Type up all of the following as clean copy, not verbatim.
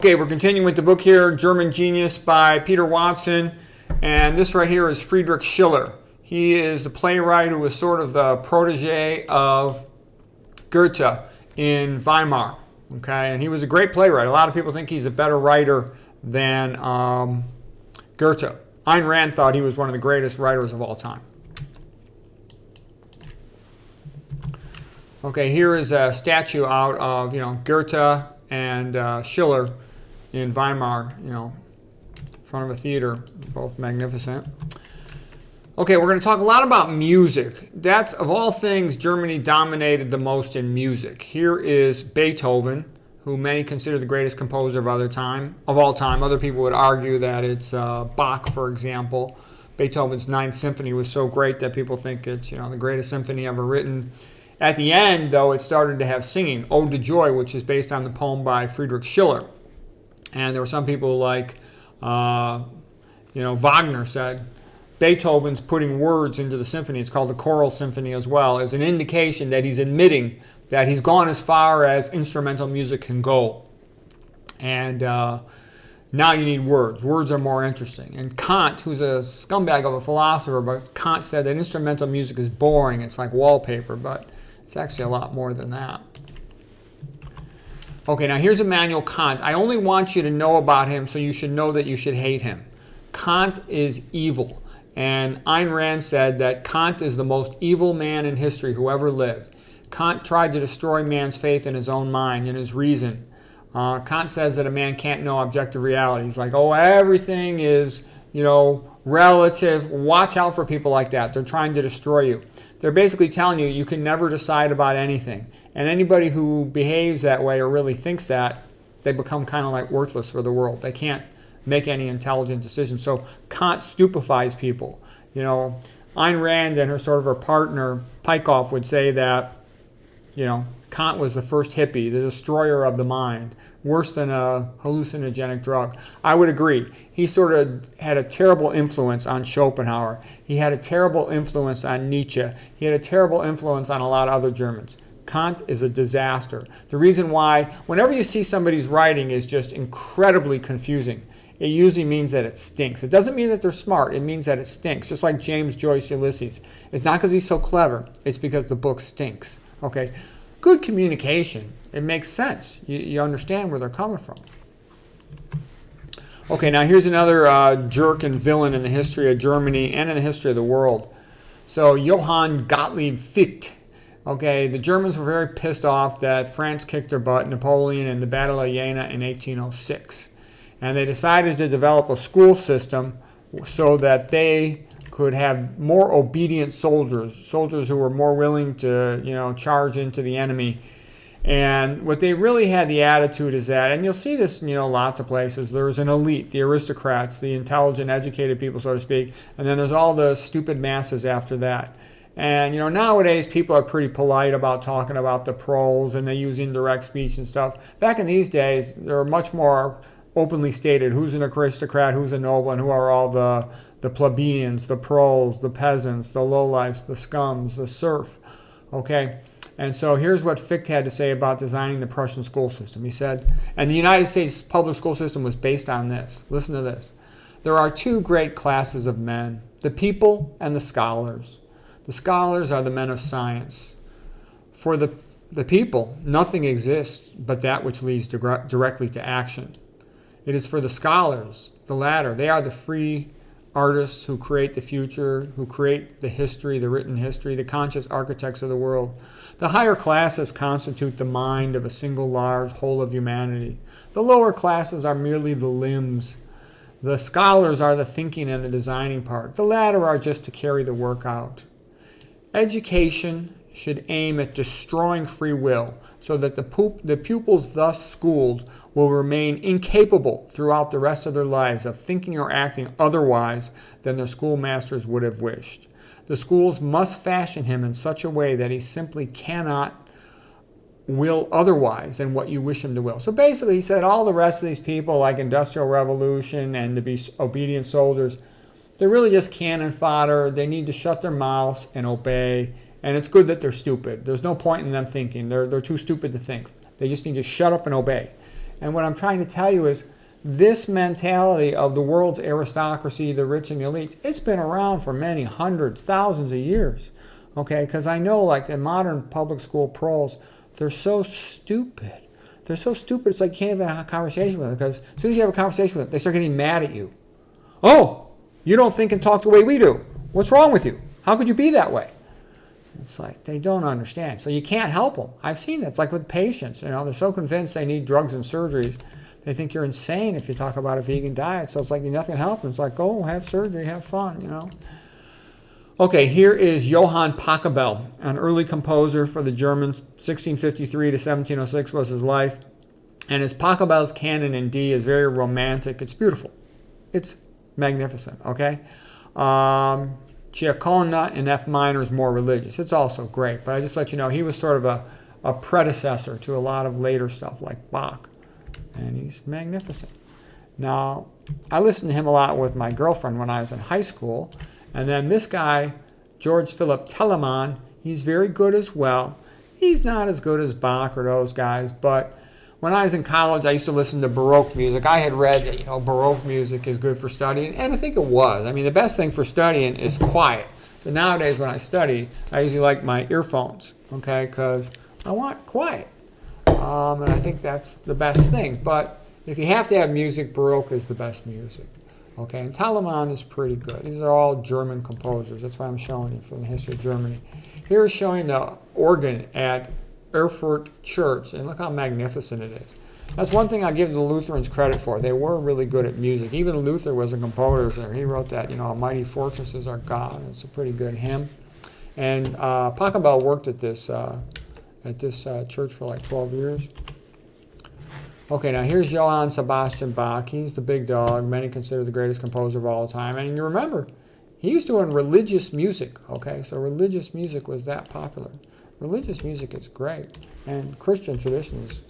Okay, we're continuing with the book here, German Genius by Peter Watson. And this right here is Friedrich Schiller. He is the playwright who was sort of the protege of Goethe in Weimar. Okay, and he was a great playwright. A lot of people think he's a better writer than Goethe. Ayn Rand thought he was one of the greatest writers of all time. Okay, here is a statue out of, Goethe and Schiller in Weimar, in front of a theater, both magnificent. Okay, we're going to talk a lot about music. That's, of all things, Germany dominated the most in music. Here is Beethoven, who many consider the greatest composer of all time. Other people would argue that it's Bach, for example. Beethoven's Ninth Symphony was so great that people think it's, the greatest symphony ever written. At the end, though, it started to have singing. Ode to Joy, which is based on the poem by Friedrich Schiller. And there were some people like, Wagner said, Beethoven's putting words into the symphony. It's called the choral symphony as well, as an indication that he's admitting that he's gone as far as instrumental music can go. And now you need words. Words are more interesting. And Kant, who's a scumbag of a philosopher, but Kant said that instrumental music is boring. It's like wallpaper, but it's actually a lot more than that. Okay, now here's Immanuel Kant. I only want you to know about him so you should know that you should hate him. Kant is evil. And Ayn Rand said that Kant is the most evil man in history who ever lived. Kant tried to destroy man's faith in his own mind, in his reason. Kant says that a man can't know objective reality. He's like, everything is, relative. Watch out for people like that. They're trying to destroy you. They're basically telling you you can never decide about anything. And anybody who behaves that way or really thinks that, they become kind of like worthless for the world. They can't make any intelligent decisions. So Kant stupefies people. Ayn Rand and her partner, Peikoff, would say that, Kant was the first hippie, the destroyer of the mind, worse than a hallucinogenic drug. I would agree. He sort of had a terrible influence on Schopenhauer. He had a terrible influence on Nietzsche. He had a terrible influence on a lot of other Germans. Kant is a disaster. The reason why, whenever you see somebody's writing is just incredibly confusing, it usually means that it stinks. It doesn't mean that they're smart. It means that it stinks. Just like James Joyce Ulysses. It's not because he's so clever. It's because the book stinks. Okay? Good communication. It makes sense. You understand where they're coming from. Okay, now here's another jerk and villain in the history of Germany and in the history of the world. So Johann Gottlieb Fichte. Okay, the Germans were very pissed off that France kicked their butt, Napoleon, in the Battle of Jena in 1806. And they decided to develop a school system so that they could have more obedient soldiers who were more willing to, charge into the enemy. And what they really had the attitude is that, and you'll see this, lots of places, there's an elite, the aristocrats, the intelligent, educated people, so to speak, and then there's all the stupid masses after that. And, nowadays people are pretty polite about talking about the pros, and they use indirect speech and stuff. Back in these days, they were much more openly stated who's an aristocrat, who's a noble, and who are all the plebeians, the pros, the peasants, the lowlifes, the scums, the serf. Okay? And so here's what Fichte had to say about designing the Prussian school system. He said, and the United States public school system was based on this. Listen to this. There are two great classes of men, the people and the scholars. The scholars are the men of science. For the people, nothing exists but that which leads directly to action. It is for the scholars, the latter. They are the free artists who create the future, who create the history, the written history, the conscious architects of the world. The higher classes constitute the mind of a single large whole of humanity. The lower classes are merely the limbs. The scholars are the thinking and the designing part. The latter are just to carry the work out. Education should aim at destroying free will so that the pupils thus schooled will remain incapable throughout the rest of their lives of thinking or acting otherwise than their schoolmasters would have wished. The schools must fashion him in such a way that he simply cannot will otherwise than what you wish him to will. So basically he said all the rest of these people like Industrial Revolution and to be obedient soldiers, they're really just cannon fodder. They need to shut their mouths and obey. And it's good that they're stupid. There's no point in them thinking. They're too stupid to think. They just need to shut up and obey. And what I'm trying to tell you is this mentality of the world's aristocracy, the rich and the elites, it's been around for many hundreds, thousands of years. Okay, because I know like the modern public school pros, they're so stupid. They're so stupid, it's like you can't even have a conversation with them, because as soon as you have a conversation with them, they start getting mad at you. Oh, you don't think and talk the way we do. What's wrong with you? How could you be that way? It's like they don't understand. So you can't help them. I've seen that. It's like with patients. They're so convinced they need drugs and surgeries. They think you're insane if you talk about a vegan diet. So it's like nothing helps. It's like, go have surgery, have fun, Okay, here is Johann Pachelbel, an early composer for the Germans. 1653 to 1706 was his life. And his Pachelbel's canon in D is very romantic. It's beautiful. It's magnificent, okay? Giaconda in F minor is more religious. It's also great, but I just let you know he was sort of a predecessor to a lot of later stuff like Bach, and he's magnificent. Now, I listened to him a lot with my girlfriend when I was in high school, and then this guy, George Philip Telemann, he's very good as well. He's not as good as Bach or those guys, but when I was in college, I used to listen to Baroque music. I had read that, Baroque music is good for studying, and I think it was. I mean, the best thing for studying is quiet. So nowadays when I study, I usually like my earphones, okay, because I want quiet. And I think that's the best thing. But if you have to have music, Baroque is the best music, okay? And Telemann is pretty good. These are all German composers. That's why I'm showing you from the history of Germany. Here is showing the organ at Erfurt Church, and look how magnificent it is. That's one thing I give the Lutherans credit for. They were really good at music. Even Luther was a composer. He wrote that, A Mighty Fortress is Our God. It's a pretty good hymn. And Pachelbel worked at this church for like 12 years. Okay, now here's Johann Sebastian Bach. He's the big dog. Many consider the greatest composer of all time. And you remember, he was doing religious music, okay? So religious music was that popular. Religious music is great, and Christian traditions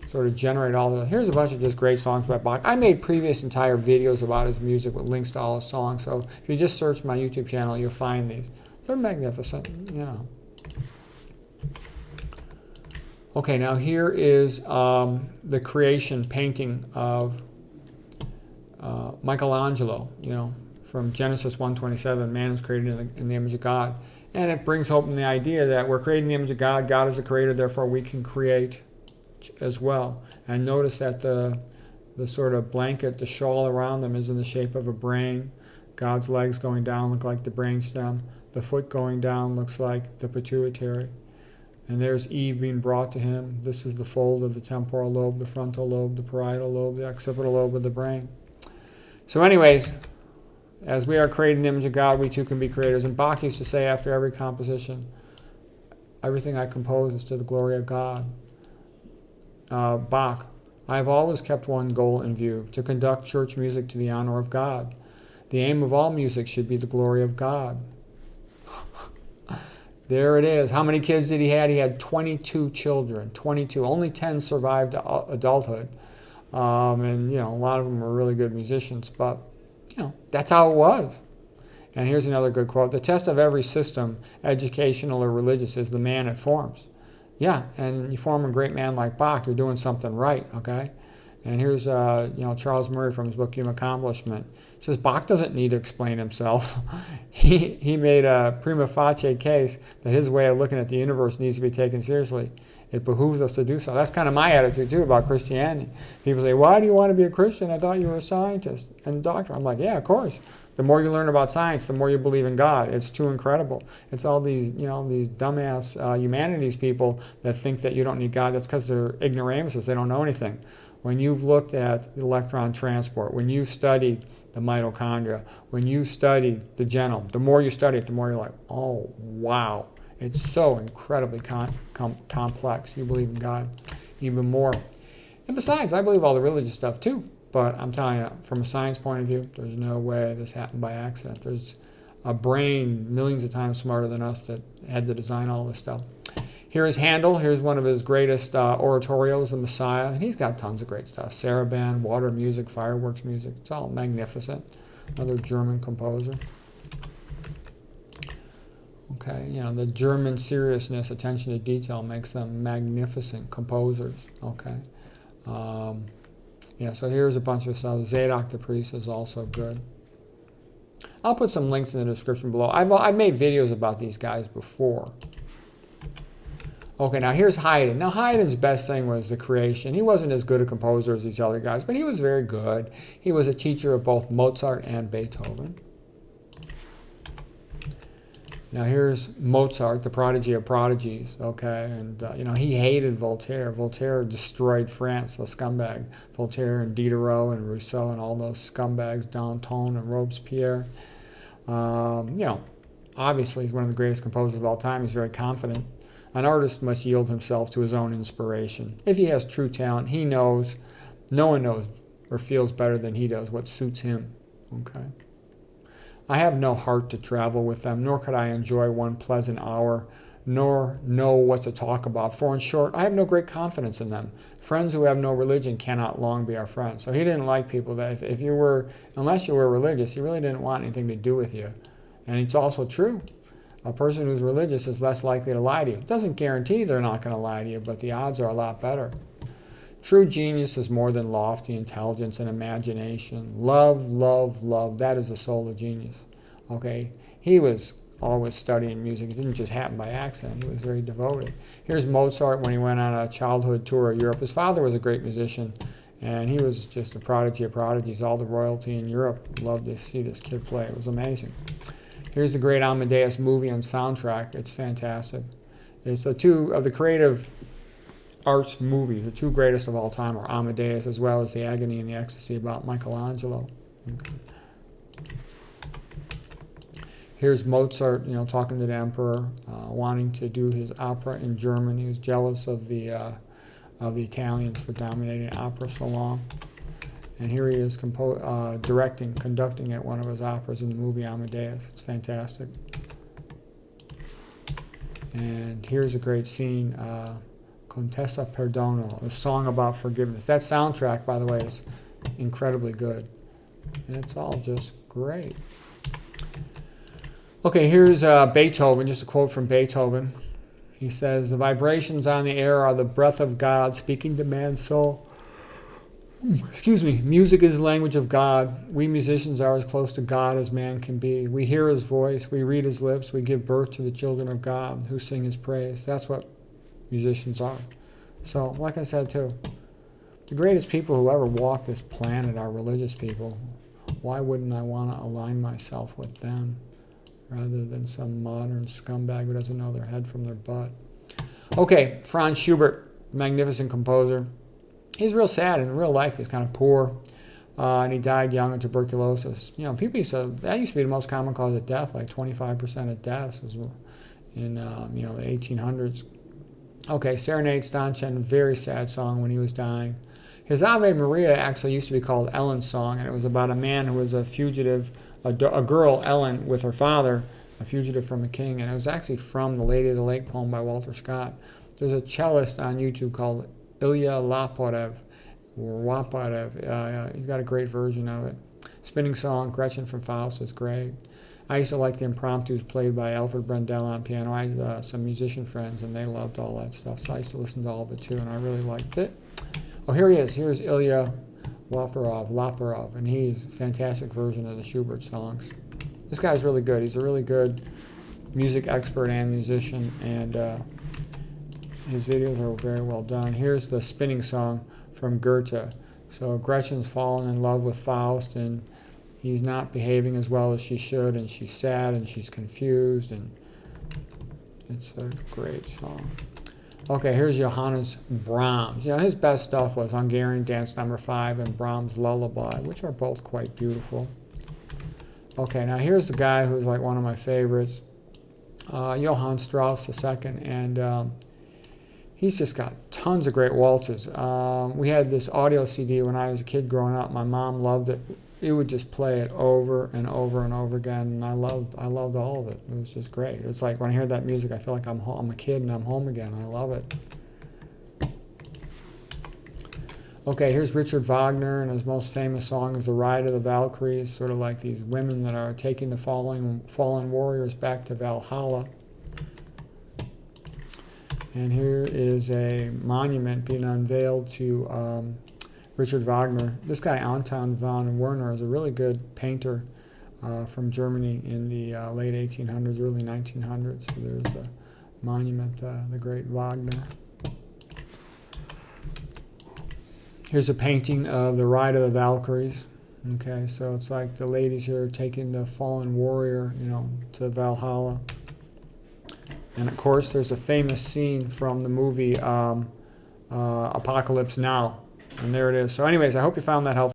sort of generate all the... Here's a bunch of just great songs by Bach. I made previous entire videos about his music with links to all his songs, so if you just search my YouTube channel, you'll find these. They're magnificent, Okay, now here is the creation painting of Michelangelo, from Genesis 1:27, man is created in the image of God. And it brings hope in the idea that we're creating the image of God. God is the creator, therefore we can create as well. And notice that the sort of blanket, the shawl around them is in the shape of a brain. God's legs going down look like the brainstem. The foot going down looks like the pituitary. And there's Eve being brought to him. This is the fold of the temporal lobe, the frontal lobe, the parietal lobe, the occipital lobe of the brain. So anyways, as we are created in the image of God, we too can be creators. And Bach used to say after every composition, everything I compose is to the glory of God. Bach, I have always kept one goal in view, to conduct church music to the honor of God. The aim of all music should be the glory of God. There it is. How many kids did he have? He had 22 children, 22. Only 10 survived adulthood. And, a lot of them were really good musicians, but that's how it was. And here's another good quote. The test of every system, educational or religious, is the man it forms. Yeah, and you form a great man like Bach, you're doing something right, okay? And here's Charles Murray from his book Human Accomplishment. He says Bach doesn't need to explain himself. he made a prima facie case that his way of looking at the universe needs to be taken seriously. It behooves us to do so. That's kind of my attitude too about Christianity. People say, why do you want to be a Christian? I thought you were a scientist and a doctor. I'm like, yeah, of course. The more you learn about science, the more you believe in God. It's too incredible. It's all these, these dumbass humanities people that think that you don't need God. That's because they're ignoramuses. They don't know anything. When you've looked at the electron transport, when you've studied the mitochondria, when you study the genome, the more you study it, the more you're like, oh, wow. It's so incredibly complex. You believe in God even more. And besides, I believe all the religious stuff too. But I'm telling you, from a science point of view, there's no way this happened by accident. There's a brain millions of times smarter than us that had to design all this stuff. Here is Handel. Here's one of his greatest oratorios, The Messiah. And he's got tons of great stuff. Saraband, water music, fireworks music. It's all magnificent. Another German composer. Okay, the German seriousness, attention to detail makes them magnificent composers. Okay. Yeah, so here's a bunch of stuff. Zadok the Priest is also good. I'll put some links in the description below. I've made videos about these guys before. Okay, now here's Haydn. Now Haydn's best thing was the creation. He wasn't as good a composer as these other guys, but he was very good. He was a teacher of both Mozart and Beethoven. Now here's Mozart, the prodigy of prodigies, okay? And, he hated Voltaire. Voltaire destroyed France, the scumbag. Voltaire and Diderot and Rousseau and all those scumbags, Danton and Robespierre. Obviously he's one of the greatest composers of all time. He's very confident. An artist must yield himself to his own inspiration. If he has true talent, he knows, no one knows or feels better than he does what suits him, okay? I have no heart to travel with them, nor could I enjoy one pleasant hour, nor know what to talk about. For in short, I have no great confidence in them. Friends who have no religion cannot long be our friends. So he didn't like people that unless you were religious, he really didn't want anything to do with you. And it's also true. A person who's religious is less likely to lie to you. It doesn't guarantee they're not going to lie to you, but the odds are a lot better. True genius is more than lofty intelligence and imagination. Love, love, love. That is the soul of genius. Okay? He was always studying music. It didn't just happen by accident. He was very devoted. Here's Mozart when he went on a childhood tour of Europe. His father was a great musician, and he was just a prodigy of prodigies. All the royalty in Europe loved to see this kid play. It was amazing. Here's the great Amadeus movie and soundtrack. It's fantastic. It's two of the creative arts movies. The two greatest of all time are Amadeus, as well as The Agony and the Ecstasy about Michelangelo. Okay. Here's Mozart, talking to the emperor, wanting to do his opera in German. He was jealous of the Italians for dominating opera so long. And here he is conducting at one of his operas in the movie Amadeus. It's fantastic. And here's a great scene, Contessa Perdono, a song about forgiveness. That soundtrack, by the way, is incredibly good. And it's all just great. Okay, here's Beethoven, just a quote from Beethoven. He says, "The vibrations on the air are the breath of God speaking to man's soul." Excuse me. Music is the language of God. We musicians are as close to God as man can be. We hear his voice. We read his lips. We give birth to the children of God who sing his praise. That's what musicians are. So, like I said too, the greatest people who ever walked this planet are religious people. Why wouldn't I want to align myself with them rather than some modern scumbag who doesn't know their head from their butt? Okay, Franz Schubert, magnificent composer. He's real sad. In real life, he's kind of poor, and he died young of tuberculosis. People that used to be the most common cause of death, like 25% of deaths was in the 1800s. Okay, Serenade Stanchen, very sad song when he was dying. His Ave Maria actually used to be called Ellen's Song, and it was about a man who was a fugitive, a girl, Ellen, with her father, a fugitive from a king, and it was actually from the Lady of the Lake poem by Walter Scott. There's a cellist on YouTube called Ilya Laparev, or Waparev. He's got a great version of it. Spinning Song, Gretchen from Faust is great. I used to like the impromptus played by Alfred Brendel on piano. I had some musician friends, and they loved all that stuff, so I used to listen to all of it too, and I really liked it. Oh, here he is. Here's Ilya Laparov, and he's a fantastic version of the Schubert songs. This guy's really good. He's a really good music expert and musician, and his videos are very well done. Here's the Spinning Song from Goethe. So Gretchen's fallen in love with Faust, and he's not behaving as well as she should, and she's sad, and she's confused, and it's a great song. Okay, here's Johannes Brahms. His best stuff was Hungarian Dance No. 5 and Brahms' Lullaby, which are both quite beautiful. Okay, now here's the guy who's like one of my favorites, Johann Strauss II, and he's just got tons of great waltzes. We had this audio CD when I was a kid growing up. My mom loved it. It would just play it over and over and over again, and I loved all of it. It was just great. It's like when I hear that music, I feel like I'm a kid and I'm home again. I love it. Okay, here's Richard Wagner, and his most famous song is The Ride of the Valkyries, sort of like these women that are taking the fallen warriors back to Valhalla. And here is a monument being unveiled to Richard Wagner. This guy, Anton von Werner, is a really good painter from Germany in the late 1800s, early 1900s. So there's the monument, the great Wagner. Here's a painting of the Ride of the Valkyries. Okay, so it's like the ladies here taking the fallen warrior, to Valhalla. And of course, there's a famous scene from the movie Apocalypse Now. And there it is. So anyways, I hope you found that helpful.